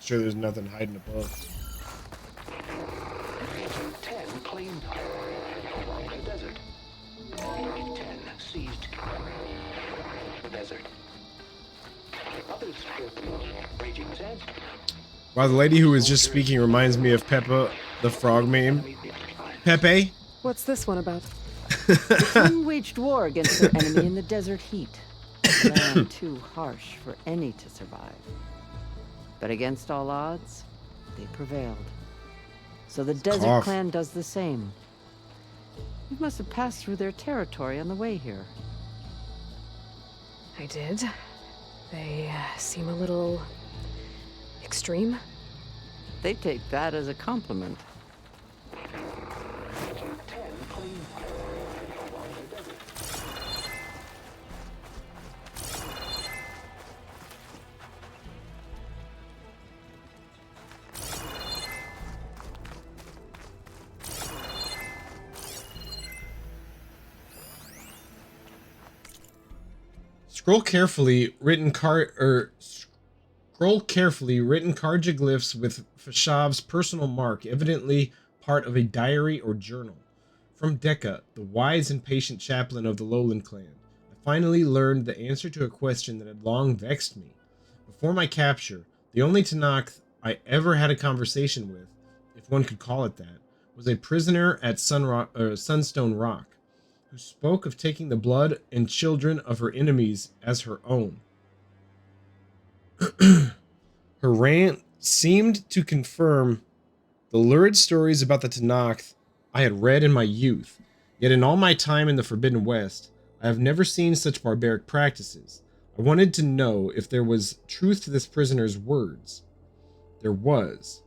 Sure, there's nothing hiding above. 10 claimed along the desert. 10 seized the desert. Others raging sands. Wow, the lady who was just speaking reminds me of Peppa, the frog meme. Pepe? What's this one about? The King waged war against their enemy in the desert heat. A land too harsh for any to survive. But against all odds, they prevailed. So the Desert Clan does the same. You must have passed through their territory on the way here. I did. They seem a little extreme. They take that as a compliment. Scroll carefully written cartoglyphs with Fashav's personal mark, evidently part of a diary or journal. From Dekka, the wise and patient chaplain of the Lowland clan, I finally learned the answer to a question that had long vexed me. Before my capture, the only Tanakh I ever had a conversation with, if one could call it that, was a prisoner at Sunstone Rock, who spoke of taking the blood and children of her enemies as her own. Her rant seemed to confirm the lurid stories about the Tanakh I had read in my youth, yet in all my time in the Forbidden West, I have never seen such barbaric practices. I wanted to know if there was truth to this prisoner's words. There was.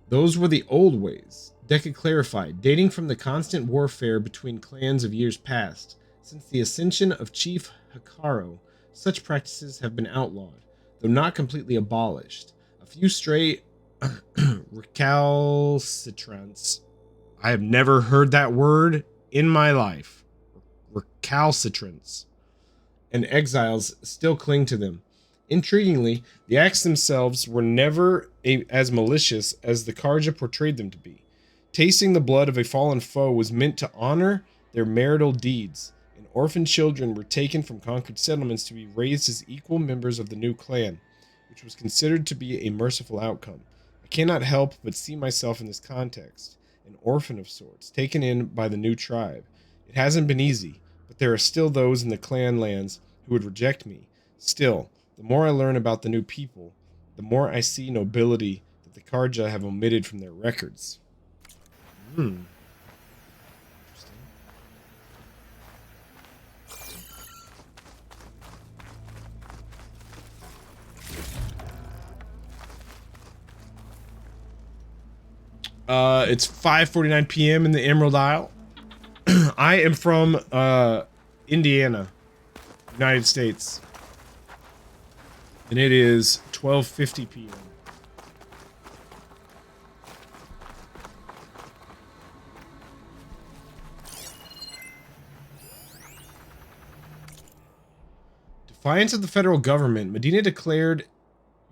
Those were the old ways, Dekka clarified, dating from the constant warfare between clans of years past. Since the ascension of Chief Hikaru, such practices have been outlawed, though not completely abolished. A few stray recalcitrants. I have never heard that word in my life. Recalcitrants. And exiles still cling to them. Intriguingly, the acts themselves were never as malicious as the Karja portrayed them to be. Tasting the blood of a fallen foe was meant to honor their marital deeds, and orphan children were taken from conquered settlements to be raised as equal members of the new clan, which was considered to be a merciful outcome. I cannot help but see myself in this context, an orphan of sorts, taken in by the new tribe. It hasn't been easy, but there are still those in the clan lands who would reject me. Still, the more I learn about the new people, the more I see nobility that the Karja have omitted from their records. Interesting. It's 5:49 p.m. in the Emerald Isle. I am from Indiana, United States. And it is 12:50 p.m. Defiance of the federal government, Medina declared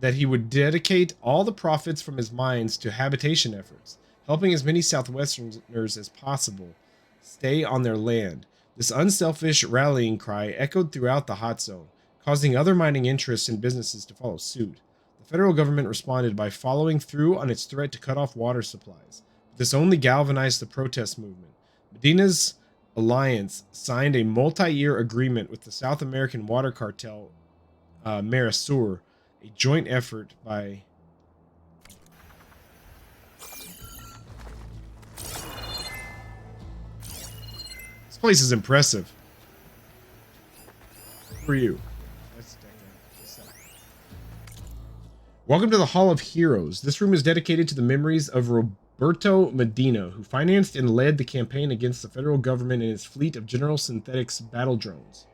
that he would dedicate all the profits from his mines to habitation efforts, helping as many Southwesterners as possible stay on their land. This unselfish rallying cry echoed throughout the hot zone, causing other mining interests and businesses to follow suit. The federal government responded by following through on its threat to cut off water supplies. But this only galvanized the protest movement. Medina's alliance signed a multi-year agreement with the South American water cartel, Marisur, a joint effort by This place is impressive. Who are you? Welcome to the Hall of Heroes. This room is dedicated to the memories of Roberto Medina, who financed and led the campaign against the federal government and its fleet of General Synthetics battle drones.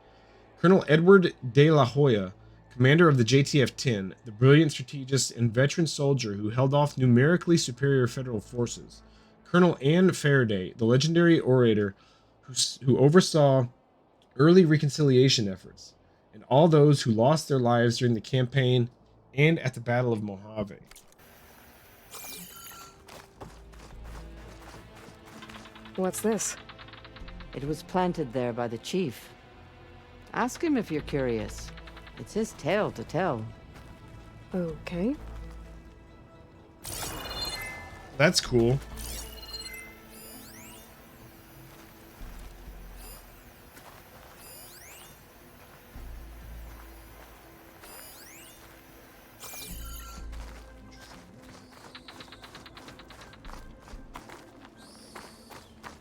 Colonel Edward de la Hoya, commander of the JTF-10, the brilliant strategist and veteran soldier who held off numerically superior federal forces. Colonel Ann Faraday, the legendary orator who oversaw early reconciliation efforts, and all those who lost their lives during the campaign and at the Battle of Mojave. What's this? It was planted there by the chief. Ask him if you're curious. It's his tale to tell. Okay. That's cool.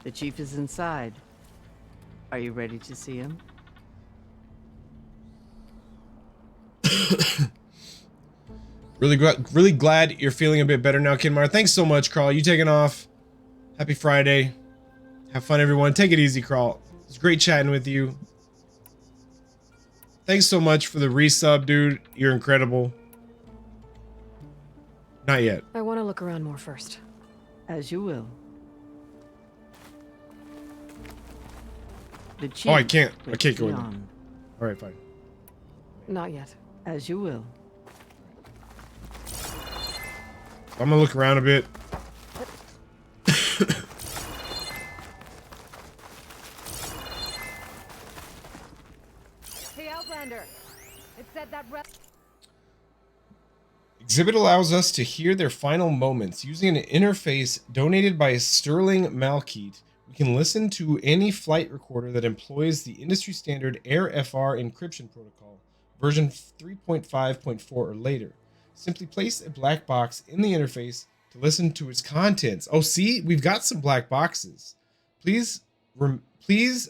The chief is inside. Are you ready to see him? Really glad you're feeling a bit better now, Kinmar. Thanks so much, Carl. You taking off. Happy Friday. Have fun, everyone. Take it easy, Carl. It's great chatting with you. Thanks so much for the resub, dude. You're incredible. Not yet. I want to look around more first. As you will. The chief. Oh, I can't go in there. beyond. All right, fine. Not yet. As you will. I'm gonna look around a bit. Hey, Outlander. It said that Exhibit allows us to hear their final moments. Using an interface donated by Sterling Malkeet, we can listen to any flight recorder that employs the industry standard AirFR encryption protocol, version 3.5.4 or later. Simply place a black box in the interface to listen to its contents. Oh, see? We've got some black boxes. Please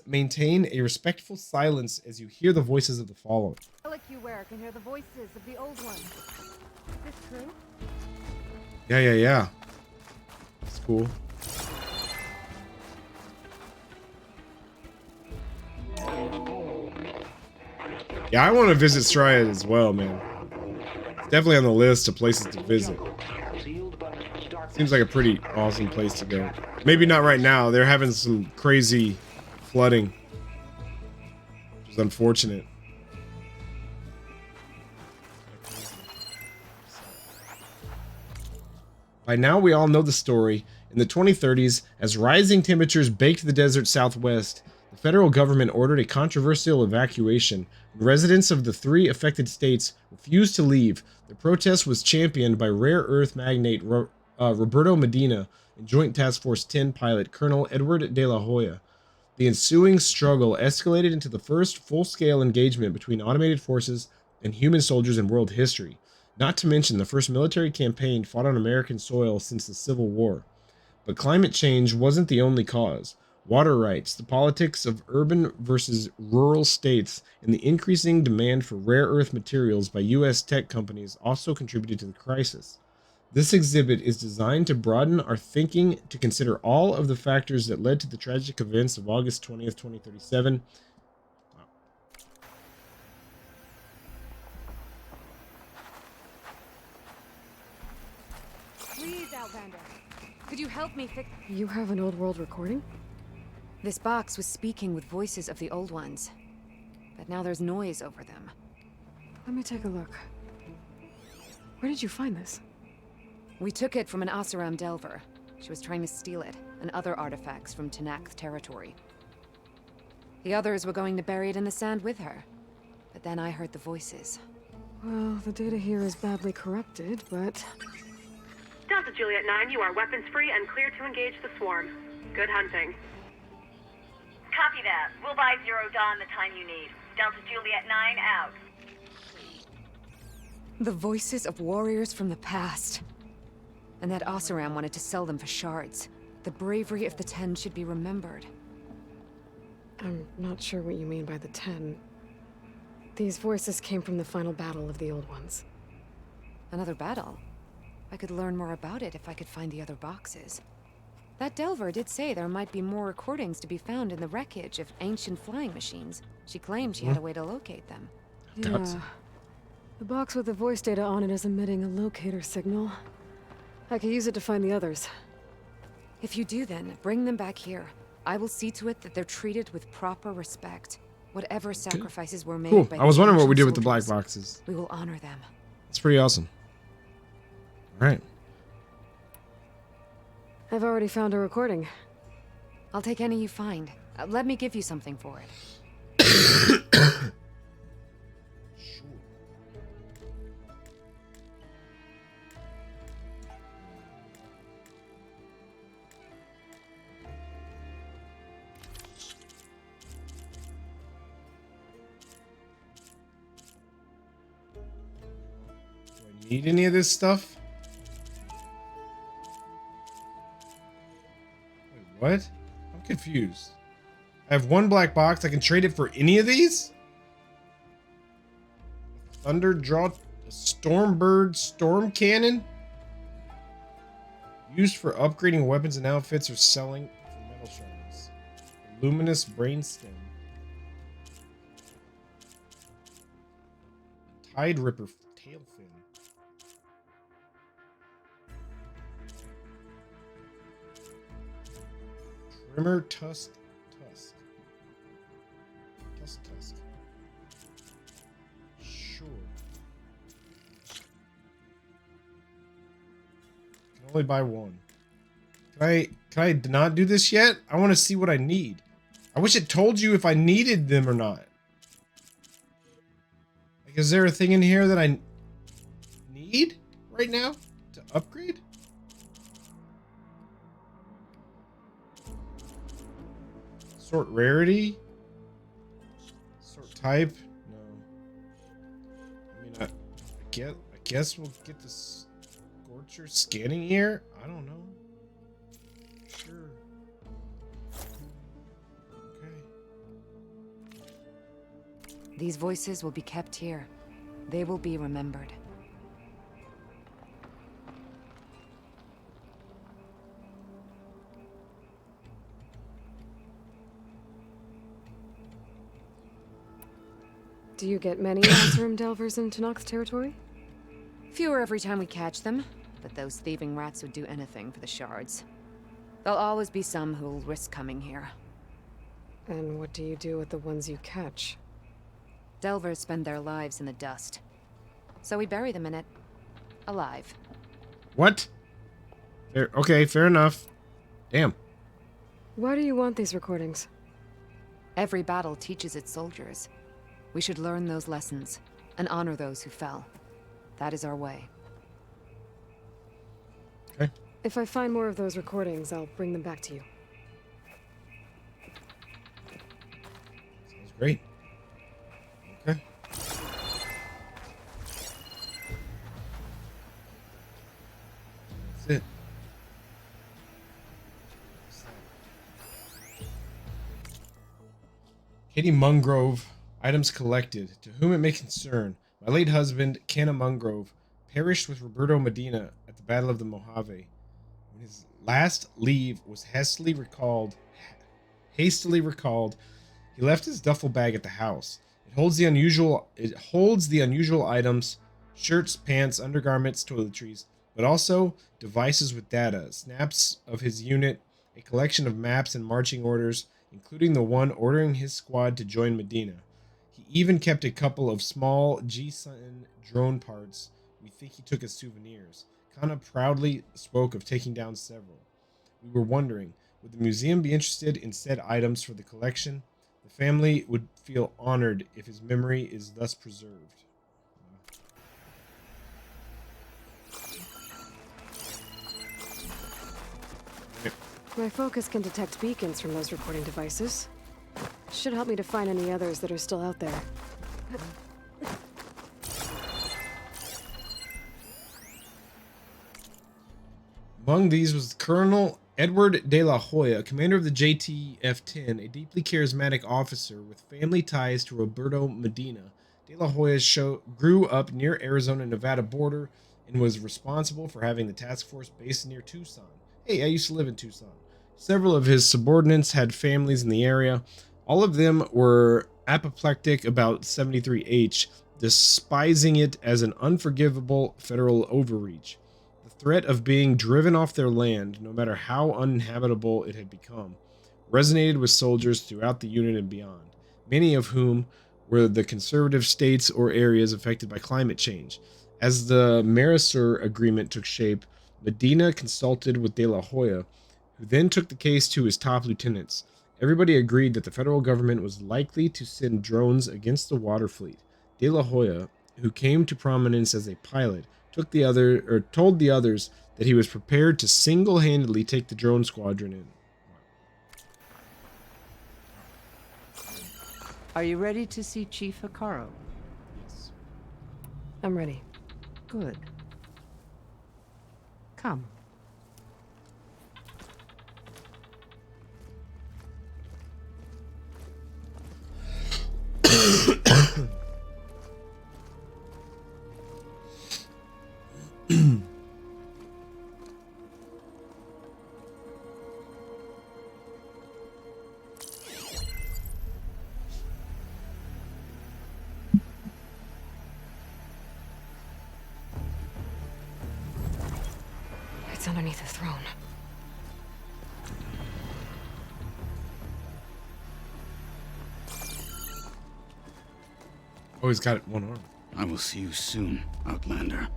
maintain a respectful silence as you hear the voices of the following. relic you wear can hear the voices of the old ones. Is this true? Yeah. That's cool. Yeah, I want to visit Stride as well, man. It's definitely on the list of places to visit. Seems like a pretty awesome place to go. Maybe not right now. They're having some crazy flooding, which is unfortunate. By now, we all know the story. In the 2030s, as rising temperatures baked the desert southwest, the federal government ordered a controversial evacuation. Residents of the 3 affected states refused to leave. The protest was championed by rare earth magnate Roberto Medina and Joint Task Force 10 pilot Colonel Edward de la Hoya. The ensuing struggle escalated into the first full-scale engagement between automated forces and human soldiers in world history, not to mention the first military campaign fought on American soil since the Civil War. But climate change wasn't the only cause. Water rights, the politics of urban versus rural states, and the increasing demand for rare earth materials by U.S. tech companies also contributed to the crisis. This exhibit is designed to broaden our thinking to consider all of the factors that led to the tragic events of August 20th, 2037. Please, Outlander. Could you help me fix... You have an old world recording? This box was speaking with voices of the old ones, but now there's noise over them. Let me take a look. Where did you find this? We took it from an Oseram Delver. She was trying to steal it, and other artifacts from Tenakth territory. The others were going to bury it in the sand with her, but then I heard the voices. Well, the data here is badly corrupted, but... Delta Juliet 9, you are weapons free and clear to engage the swarm. Good hunting. Copy that. We'll buy Zero Dawn the time you need. Delta Juliet 9 out. The voices of warriors from the past. And that Oseram wanted to sell them for shards. The bravery of the 10 should be remembered. I'm not sure what you mean by the 10. These voices came from the final battle of the old ones. Another battle? I could learn more about it if I could find the other boxes. That Delver did say there might be more recordings to be found in the wreckage of ancient flying machines. She claimed she had a way to locate them. Yeah. The box with the voice data on it is emitting a locator signal. I could use it to find the others. If you do then, bring them back here. I will see to it that they're treated with proper respect. Whatever sacrifices were made Cool. by I was these wondering what we ancient did with the black soldiers, boxes. we will honor them. It's pretty awesome. All right. I've already found a recording. I'll take any you find. Let me give you something for it. Sure. Do I need any of this stuff? Wait, what? I'm confused. I have one black box. I can trade it for any of these? Thunder draw, a Stormbird storm cannon? Used for upgrading weapons and outfits or selling for metal shards. Luminous brainstem. Tide Ripper tailfin. Trimmer tusk. Tusk. Sure. Can only buy one. Can I not do this yet? I want to see what I need. I wish it told you if I needed them or not. Like, is there a thing in here that I need right now to upgrade? Sort rarity? Sort type? No. I mean, I guess we'll get this Scorcher scanning here? I don't know. Sure. Okay. These voices will be kept here. They will be remembered. Do you get many Room delvers into Nox territory? Fewer every time we catch them, but those thieving rats would do anything for the shards. There'll always be some who'll risk coming here. And what do you do with the ones you catch? Delvers spend their lives in the dust. So we bury them in it. Alive. What? Fair, okay, fair enough. Damn. Why do you want these recordings? Every battle teaches its soldiers. We should learn those lessons and honor those who fell. That is our way. Okay. If I find more of those recordings, I'll bring them back to you. Sounds great. Okay. That's it. Katie Mungrove. Items collected. To whom it may concern, my late husband, Canna Mungrove, perished with Roberto Medina at the Battle of the Mojave. When his last leave was hastily recalled, he left his duffel bag at the house. It holds the unusual items, shirts, pants, undergarments, toiletries, but also devices with data, snaps of his unit, a collection of maps and marching orders, including the one ordering his squad to join Medina. He even kept a couple of small G-Sun drone parts we think he took as souvenirs. Kana proudly spoke of taking down several. We were wondering, would the museum be interested in said items for the collection? The family would feel honored if his memory is thus preserved. My focus can detect beacons from those recording devices. Should help me to find any others that are still out there. Among these was Colonel Edward de la Hoya, commander of the JTF-10, a deeply charismatic officer with family ties to Roberto Medina. De la Hoya grew up near Arizona-Nevada border and was responsible for having the task force based near Tucson. Hey, I used to live in Tucson. Several of his subordinates had families in the area. All of them were apoplectic about 73H, despising it as an unforgivable federal overreach. The threat of being driven off their land, no matter how uninhabitable it had become, resonated with soldiers throughout the unit and beyond, many of whom were the conservative states or areas affected by climate change. As the Marisur Agreement took shape, Medina consulted with De La Hoya, who then took the case to his top lieutenants. Everybody agreed that the federal government was likely to send drones against the water fleet. De La Hoya, who came to prominence as a pilot, told the others that he was prepared to single-handedly take the drone squadron in. Are you ready to see Chief Hikaru? Yes. I'm ready. Good. Come. It's underneath the throne. Oh, he's got one arm. I will see you soon, Outlander.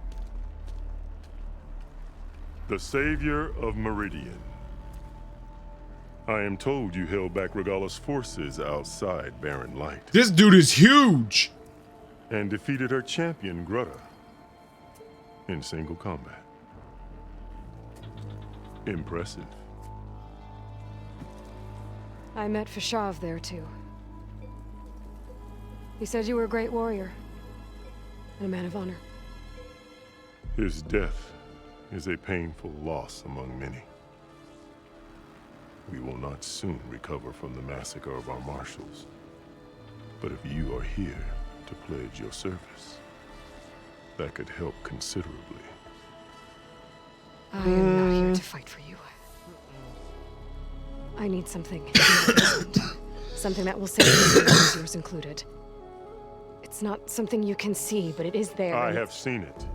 The savior of Meridian. I am told you held back Regalla's forces outside Barren Light. This dude is huge! And defeated her champion, Grutta, in single combat. Impressive. I met Fashav there too. He said you were a great warrior. And a man of honor. His death is a painful loss among many. We will not soon recover from the massacre of our marshals. But if you are here to pledge your service, that could help considerably. I am not here to fight for you. I need something important. Something that will save you, yours included. It's not something you can see, but it is there. I have seen it.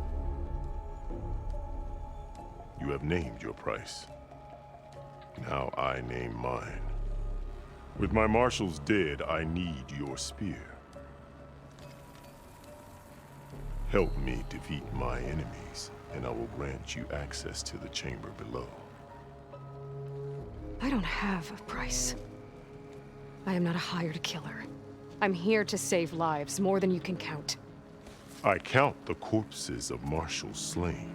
You have named your price. Now I name mine. With my marshals dead, I need your spear. Help me defeat my enemies, and I will grant you access to the chamber below. I don't have a price. I am not a hired killer. I'm here to save lives, more than you can count. I count the corpses of marshals slain.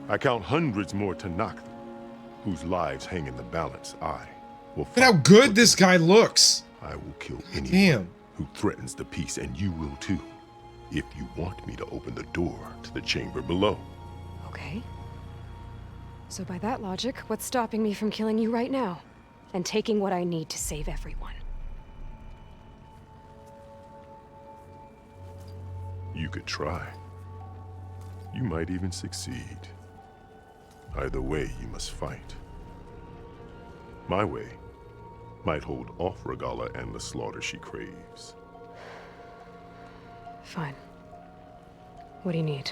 I count hundreds more Tanakh, whose lives hang in the balance. I will fight. Look at how good this guy looks! I will kill anyone Damn. who threatens the peace, and you will too, if you want me to open the door to the chamber below. Okay. So by that logic, what's stopping me from killing you right now? And taking what I need to save everyone? You could try. You might even succeed. Either way, you must fight. My way might hold off Regalla and the slaughter she craves. Fine. What do you need?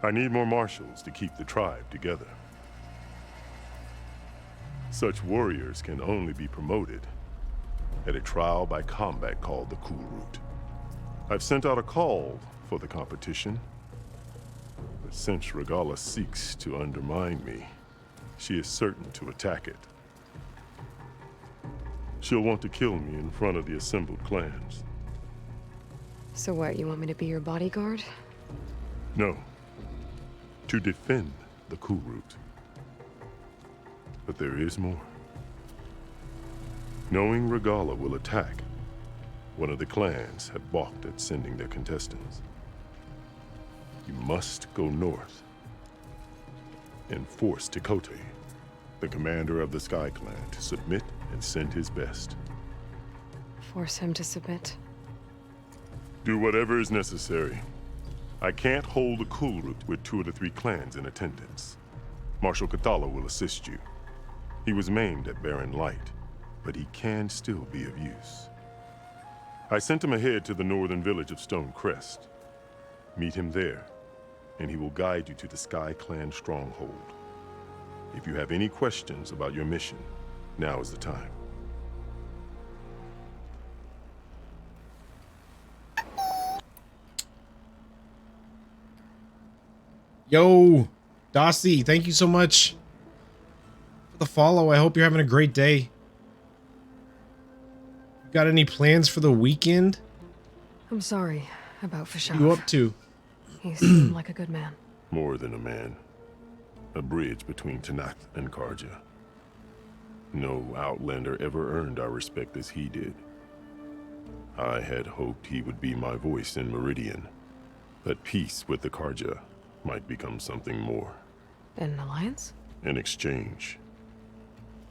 I need more marshals to keep the tribe together. Such warriors can only be promoted at a trial by combat called the Cool Route. I've sent out a call for the competition, but since Regalla seeks to undermine me, she is certain to attack it. She'll want to kill me in front of the assembled clans. So what, you want me to be your bodyguard? No, to defend the Cool Route. But there is more. Knowing Regalla will attack, one of the clans had balked at sending their contestants. You must go north and force Tekote, the commander of the Sky Clan, to submit and send his best. Force him to submit? Do whatever is necessary. I can't hold the Cool Route with 2 of the 3 clans in attendance. Marshal Kathala will assist you. He was maimed at Barren Light, but he can still be of use. I sent him ahead to the northern village of Stone Crest. Meet him there, and he will guide you to the Sky Clan stronghold. If you have any questions about your mission, now is the time. Yo, Dossie, thank you so much for the follow. I hope you're having a great day. Got any plans for the weekend? I'm sorry about Fashav. What are you up to? He seemed like a good man. More than a man. A bridge between Tanakh and Karja. No Outlander ever earned our respect as he did. I had hoped he would be my voice in Meridian. That peace with the Karja might become something more. An alliance? In exchange.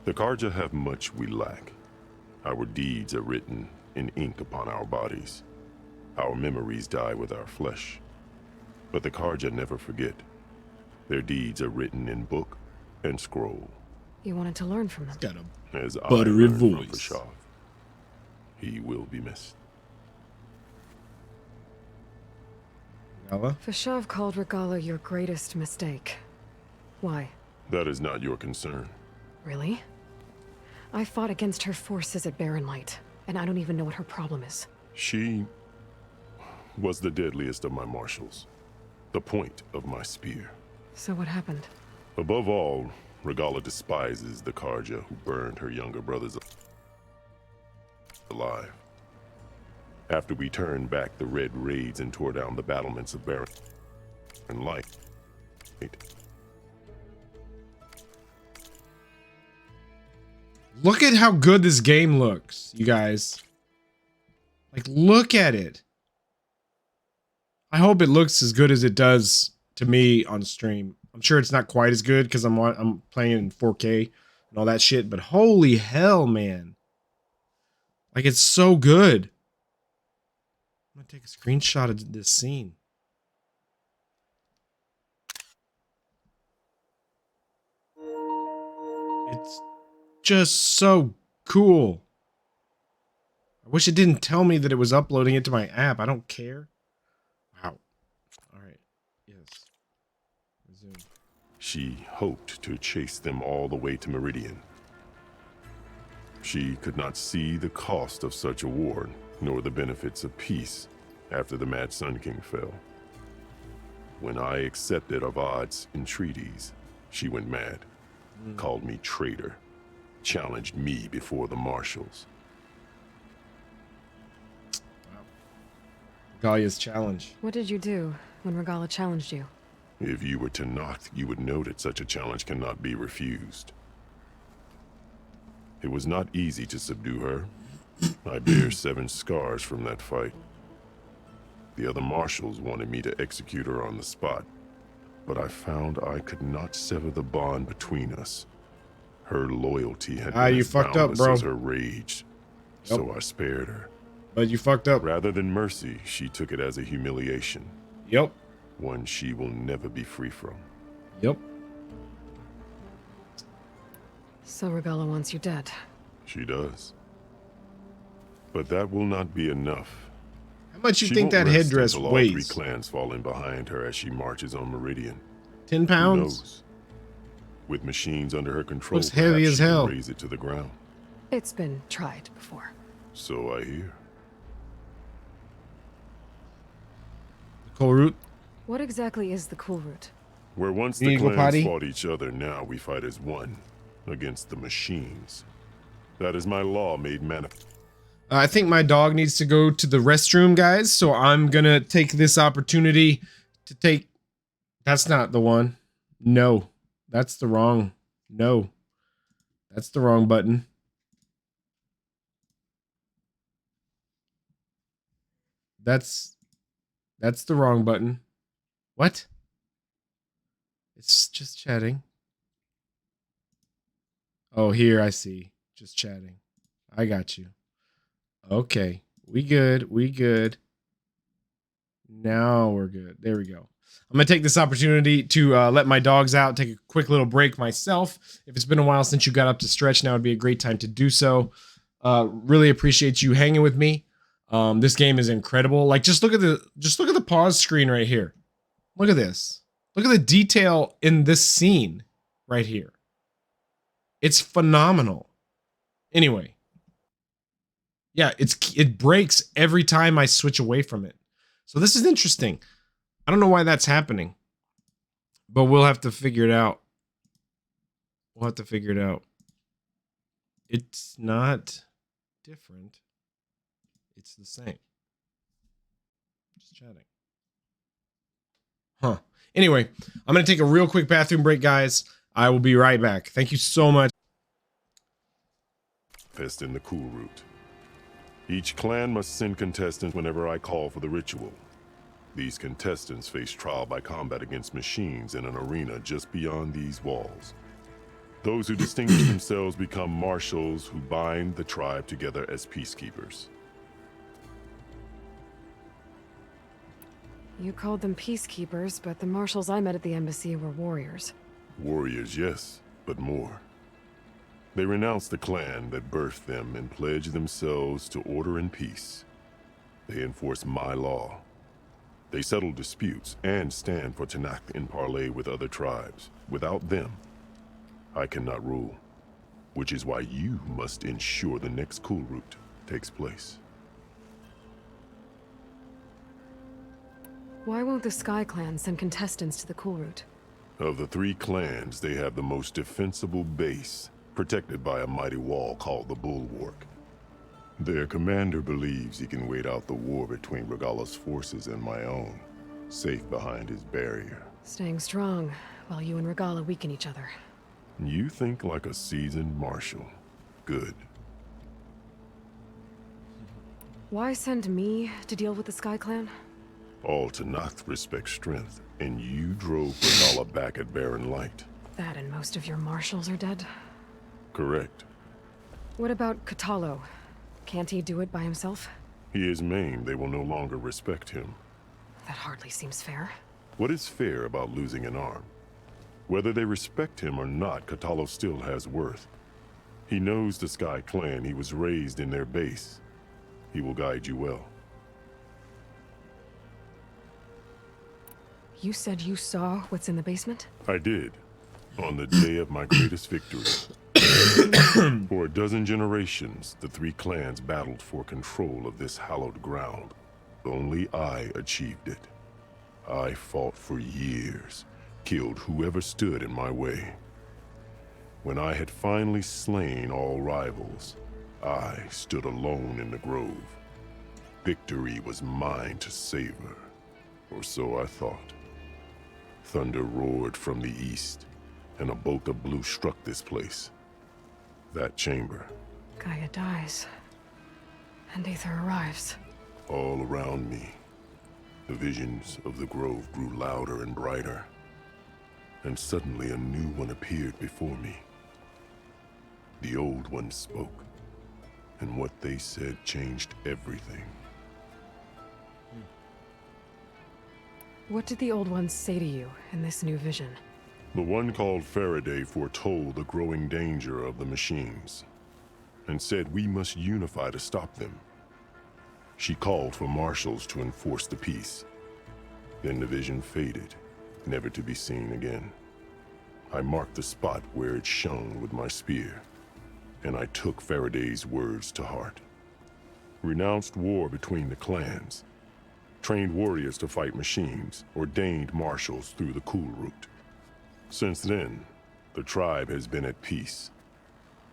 The Karja have much we lack. Our deeds are written in ink upon our bodies. Our memories die with our flesh. But the Karja never forget. Their deeds are written in book and scroll. You wanted to learn from them. Got a As I buttery learned from voice. Fashav. He will be missed. Regala? Fashav called Regala your greatest mistake. Why? That is not your concern. Really? I fought against her forces at Barren Light, and I don't even know what her problem is. She was the deadliest of my marshals. The point of my spear. So what happened? Above all, Regala despises the Karja who burned her younger brothers alive. After we turned back the red raids and tore down the battlements of Barren Light. Look at how good this game looks, you guys. Like, look at it. I hope it looks as good as it does to me on stream. I'm sure it's not quite as good because I'm playing in 4K and all that shit, but holy hell, man. Like, it's so good. I'm gonna take a screenshot of this scene. It's just so cool. I wish it didn't tell me that it was uploading it to my app. I don't care. Wow. All right. Yes. Resume. She hoped to chase them all the way to Meridian. She could not see the cost of such a war, nor the benefits of peace after the Mad Sun King fell. When I accepted Avad's entreaties, she went mad, called me traitor, challenged me before the marshals. Galia's challenge. What did you do when Regala challenged you? If you were to knock, you would know that such a challenge cannot be refused. It was not easy to subdue her. I bear 7 scars from that fight. The other marshals wanted me to execute her on the spot, but I found I could not sever the bond between us. Her loyalty had been you as fucked up, boundless bro. as her rage, so I spared her. But you fucked up. Rather than mercy, she took it as a humiliation. Yep. One she will never be free from. Yep. So Regala wants you dead. She does. But that will not be enough. How much you She think won't that rest headdress until all 3 weighs? clans fall in behind her as she marches on Meridian. 10 Who pounds? knows? With machines under her control, Looks heavy perhaps as she can hell. raise it to the ground. It's been tried before. So I hear. Coal root? What exactly is the cool route? Where once You the need to go clans potty? fought each other, now we fight as one against the machines. That is my law made manifest. I think my dog needs to go to the restroom, guys. So I'm gonna take this opportunity to take. That's not the one. No, that's the wrong. No, that's the wrong button. That's the wrong button. What? It's just chatting. Oh, here I see. Just chatting. I got you. Okay. We good. We good. Now we're good. There we go. I'm going to take this opportunity to let my dogs out, take a quick little break myself. If it's been a while since you got up to stretch, now would be a great time to do so. Really appreciate you hanging with me. This game is incredible. Like, just look at the pause screen right here. Look at this. Look at the detail in this scene right here. It's phenomenal. Anyway. Yeah, it breaks every time I switch away from it. So this is interesting. I don't know why that's happening, but we'll have to figure it out We'll have to figure it out. It's not different. It's the same. Just chatting. Huh. Anyway, I'm going to take a real quick bathroom break, guys. I will be right back. Thank you so much. Pest in the cool route. Each clan must send contestants whenever I call for the ritual. These contestants face trial by combat against machines in an arena just beyond these walls. Those who distinguish themselves become marshals who bind the tribe together as peacekeepers. You called them peacekeepers, but the marshals I met at the embassy were warriors. Warriors, yes, but more. They renounce the clan that birthed them and pledge themselves to order and peace. They enforce my law. They settle disputes and stand for Tanakh in parley with other tribes. Without them, I cannot rule, which is why you must ensure the next cool route takes place. Why won't the Sky Clan send contestants to the cool route? Of the 3 clans, they have the most defensible base, protected by a mighty wall called the Bulwark. Their commander believes he can wait out the war between Regala's forces and my own, safe behind his barrier. Staying strong, while you and Regala weaken each other. You think like a seasoned marshal. Good. Why send me to deal with the Sky Clan? All Tanakh respect strength, and you drove Regala back at Barren Light. That and most of your marshals are dead? Correct. What about Katalo? Can't he do it by himself? He is maimed. They will no longer respect him. That hardly seems fair. What is fair about losing an arm? Whether they respect him or not, Katalo still has worth. He knows the Sky Clan. He was raised in their base. He will guide you well. You said you saw what's in the basement? I did. On the day of my greatest victory. For a dozen generations, the 3 clans battled for control of this hallowed ground. Only I achieved it. I fought for years, killed whoever stood in my way. When I had finally slain all rivals, I stood alone in the grove. Victory was mine to savor, or so I thought. Thunder roared from the east, and a bolt of blue struck this place. That chamber. Gaia dies, and Aether arrives. All around me, the visions of the grove grew louder and brighter, and suddenly a new one appeared before me. The old one spoke, and what they said changed everything. What did the old ones say to you in this new vision? The one called Faraday foretold the growing danger of the machines, and said we must unify to stop them. She called for marshals to enforce the peace. Then the vision faded, never to be seen again. I marked the spot where it shone with my spear, and I took Faraday's words to heart. Renounced war between the clans, trained warriors to fight machines, ordained marshals through the cool route. Since then, the tribe has been at peace,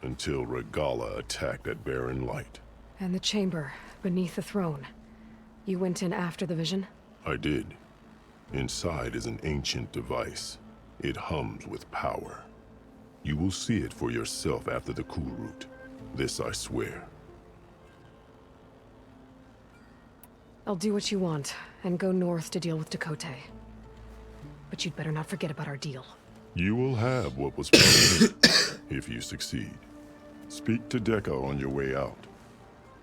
until Regala attacked at Barren Light. And the chamber, beneath the throne. You went in after the vision? I did. Inside is an ancient device. It hums with power. You will see it for yourself after the cool route. This I swear. I'll do what you want, and go north to deal with Dakota. But you'd better not forget about our deal. You will have what was promised if you succeed. Speak to Dekka on your way out.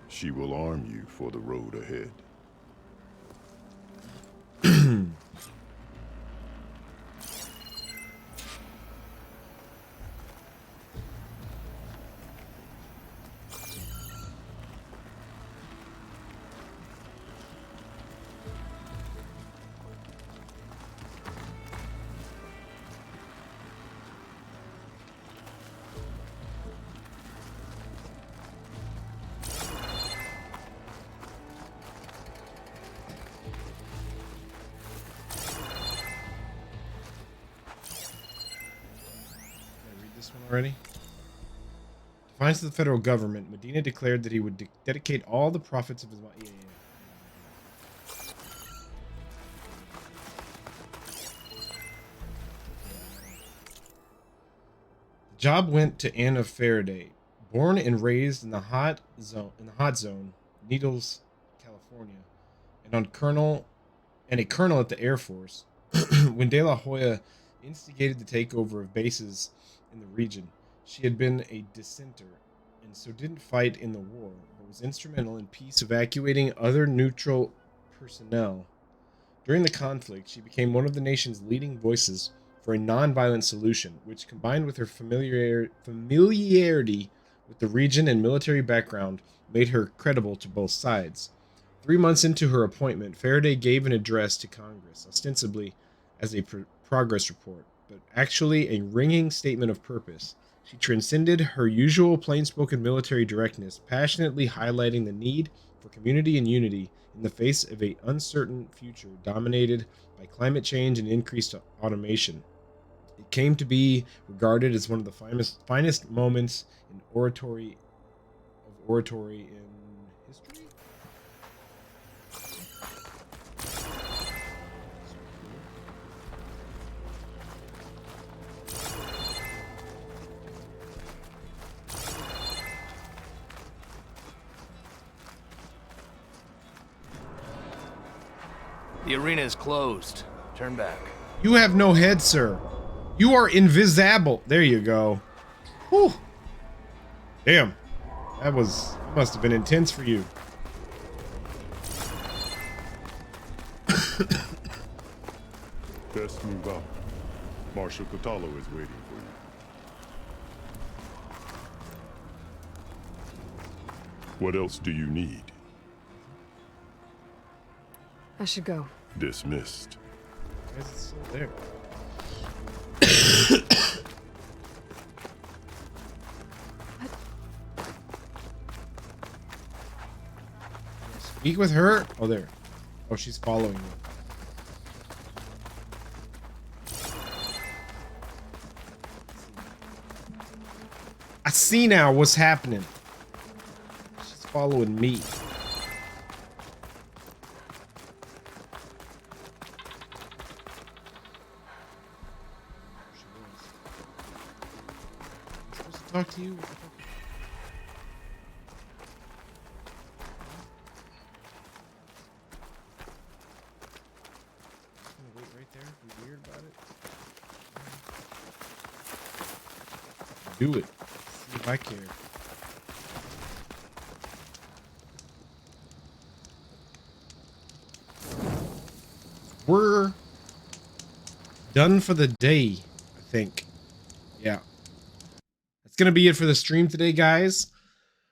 She will arm you for the road ahead. this one already? Defiance of the federal government, Medina declared that he would dedicate all the profits of his... Yeah. The job went to Anna Faraday, born and raised in the hot zone, Needles, California, and a colonel at the Air Force. When De La Hoya instigated the takeover of bases in the region, she had been a dissenter and so didn't fight in the war, but was instrumental in peace evacuating other neutral personnel. During the conflict, she became one of the nation's leading voices for a non-violent solution, which, combined with her familiarity with the region and military background, made her credible to both sides. 3 months into her appointment, Faraday gave an address to Congress, ostensibly as a progress report, but actually a ringing statement of purpose. She transcended her usual plain-spoken military directness, passionately highlighting the need for community and unity in the face of an uncertain future dominated by climate change and increased automation. It came to be regarded as one of the finest moments in oratory in history. The arena is closed. Turn back. You have no head, sir. You are invisible. There you go. Whew. Damn. That must have been intense for you. Best move out. Marshal Catalo is waiting for you. What else do you need? I should go. Dismissed. Why is it still there? Speak with her? Oh, there. Oh, she's following me. I see now what's happening. She's following me. Talk to you. Wait right there. Be weird about it. Do it. See if I care. We're done for the day, I think. Yeah. That's going to be it for the stream today, guys.